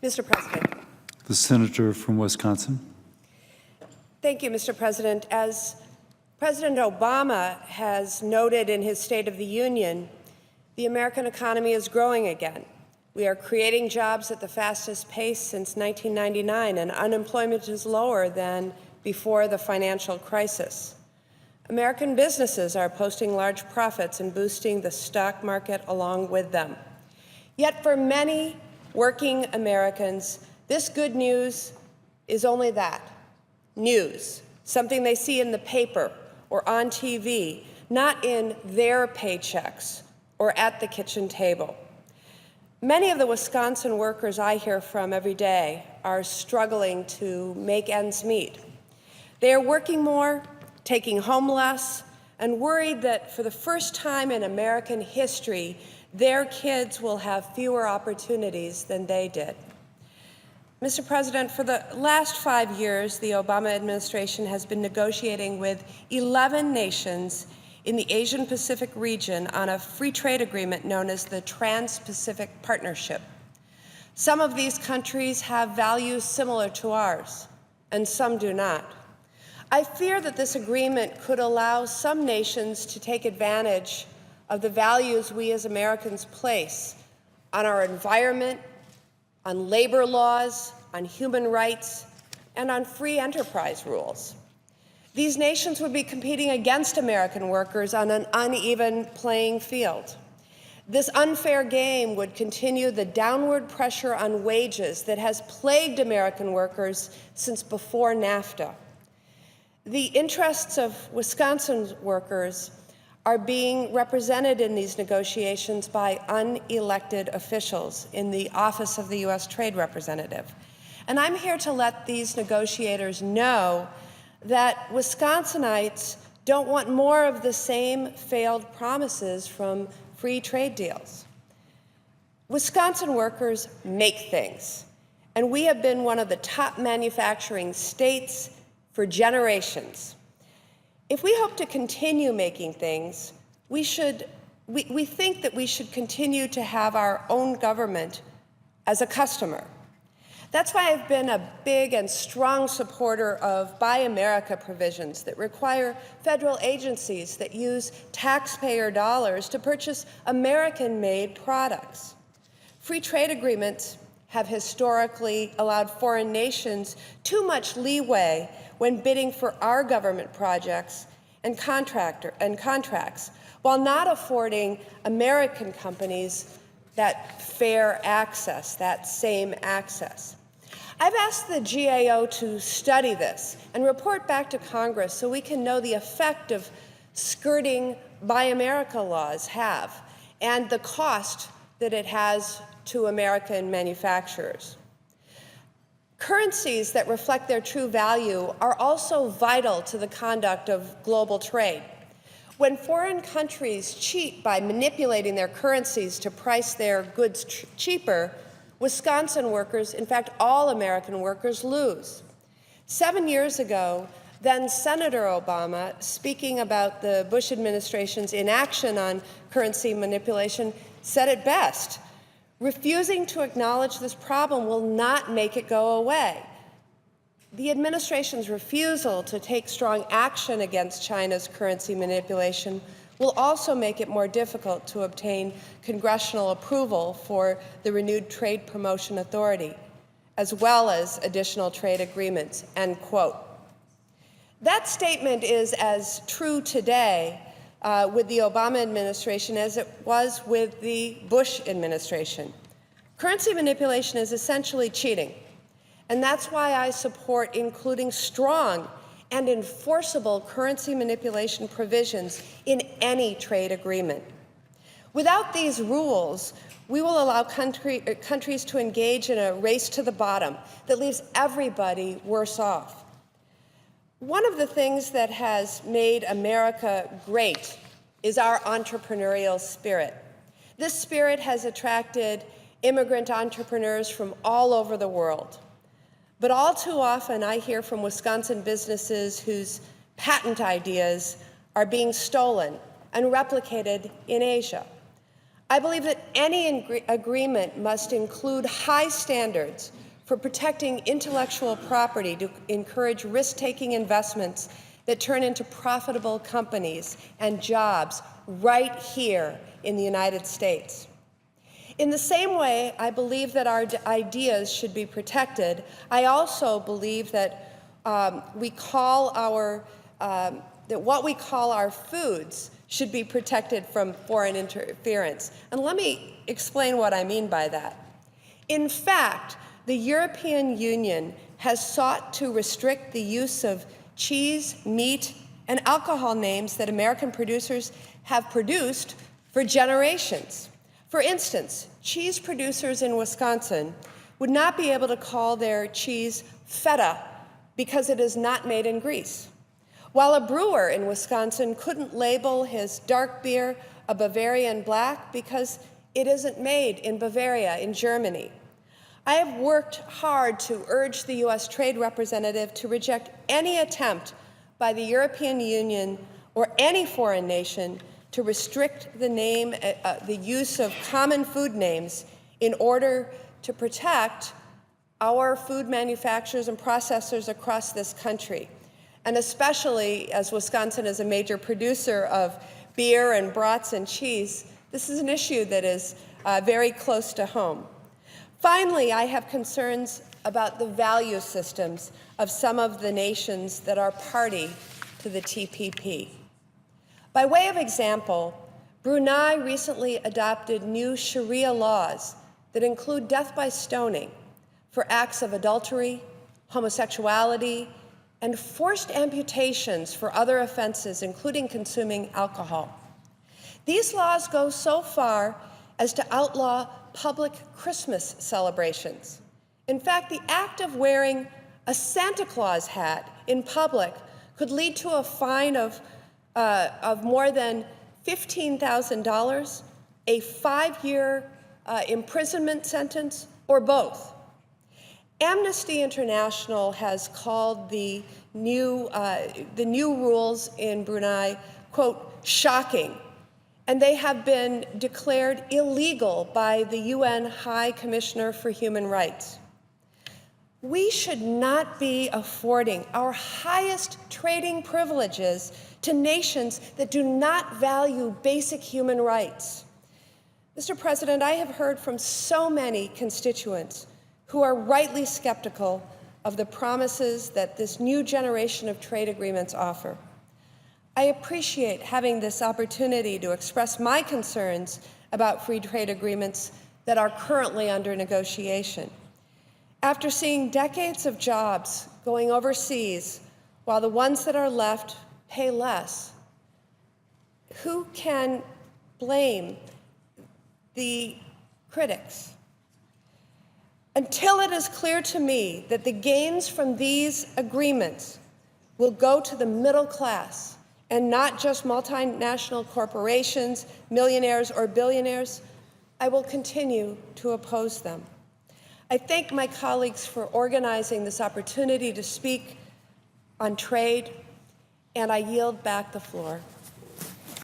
Mr. President. The senator from Wisconsin. Thank you, Mr. President. As President Obama has noted in his State of the Union, the American economy is growing again. We are creating jobs at the fastest pace since 1999, and unemployment is lower than before the financial crisis. American businesses are posting large profits and boosting the stock market along with them. Yet for many working Americans, this good news is only that, news, something they see in the paper or on TV, not in their paychecks or at the kitchen table. Many of the Wisconsin workers I hear from every day are struggling to make ends meet. They are working more, taking home less, and worried that for the first time in American history, their kids will have fewer opportunities than they did. Mr. President, for the last 5 years, the Obama administration has been negotiating with 11 nations in the Asian Pacific region on a free trade agreement known as the Trans-Pacific Partnership. Some of these countries have values similar to ours, and some do not. I fear that this agreement could allow some nations to take advantage of the values we as Americans place on our environment, on labor laws, on human rights, and on free enterprise rules. These nations would be competing against American workers on an uneven playing field. This unfair game would continue the downward pressure on wages that has plagued American workers since before NAFTA. The interests of Wisconsin workers are being represented in these negotiations by unelected officials in the Office of the U.S. Trade Representative. And I'm here to let these negotiators know that Wisconsinites don't want more of the same failed promises from free trade deals. Wisconsin workers make things, and we have been one of the top manufacturing states for generations. If we hope to continue making things, we think that we should continue to have our own government as a customer. That's why I've been a big and strong supporter of Buy America provisions that require federal agencies that use taxpayer dollars to purchase American-made products. Free trade agreements have historically allowed foreign nations too much leeway when bidding for our government projects and contracts, while not affording American companies that fair access, that same access. I've asked the GAO to study this and report back to Congress so we can know the effect of skirting Buy America laws have and the cost that it has to American manufacturers. Currencies that reflect their true value are also vital to the conduct of global trade. When foreign countries cheat by manipulating their currencies to price their goods cheaper, Wisconsin workers, in fact, all American workers, lose. 7 years ago, then Senator Obama, speaking about the Bush administration's inaction on currency manipulation, said it best: refusing to acknowledge this problem will not make it go away. The administration's refusal to take strong action against China's currency manipulation will also make it more difficult to obtain congressional approval for the renewed Trade Promotion Authority, as well as additional trade agreements, end quote. That statement is as true today with the Obama administration as it was with the Bush administration. Currency manipulation is essentially cheating, and that's why I support including strong and enforceable currency manipulation provisions in any trade agreement. Without these rules, we will allow countries to engage in a race to the bottom that leaves everybody worse off. One of the things that has made America great is our entrepreneurial spirit. This spirit has attracted immigrant entrepreneurs from all over the world. But all too often, I hear from Wisconsin businesses whose patent ideas are being stolen and replicated in Asia. I believe that any agreement must include high standards for protecting intellectual property to encourage risk-taking investments that turn into profitable companies and jobs right here in the United States. In the same way I believe that our ideas should be protected, I also believe that what we call our foods should be protected from foreign interference. And let me explain what I mean by that. In fact, the European Union has sought to restrict the use of cheese, meat, and alcohol names that American producers have produced for generations. For instance, cheese producers in Wisconsin would not be able to call their cheese feta because it is not made in Greece, while a brewer in Wisconsin couldn't label his dark beer a Bavarian black because it isn't made in Bavaria, in Germany. I have worked hard to urge the U.S. Trade Representative to reject any attempt by the European Union or any foreign nation to restrict the use of common food names in order to protect our food manufacturers and processors across this country. And especially as Wisconsin is a major producer of beer and brats and cheese, this is an issue that is very close to home. Finally, I have concerns about the value systems of some of the nations that are party to the TPP. By way of example, Brunei recently adopted new Sharia laws that include death by stoning for acts of adultery, homosexuality, and forced amputations for other offenses, including consuming alcohol. These laws go so far as to outlaw public Christmas celebrations. In fact, the act of wearing a Santa Claus hat in public could lead to a fine of more than $15,000, a 5-year imprisonment sentence, or both. Amnesty International has called the new rules in Brunei, quote, shocking, and they have been declared illegal by the UN High Commissioner for Human Rights. We should not be affording our highest trading privileges to nations that do not value basic human rights. Mr. President, I have heard from so many constituents who are rightly skeptical of the promises that this new generation of trade agreements offer. I appreciate having this opportunity to express my concerns about free trade agreements that are currently under negotiation. After seeing decades of jobs going overseas while the ones that are left pay less, who can blame the critics? Until it is clear to me that the gains from these agreements will go to the middle class and not just multinational corporations, millionaires, or billionaires, I will continue to oppose them. I thank my colleagues for organizing this opportunity to speak on trade, and I yield back the floor.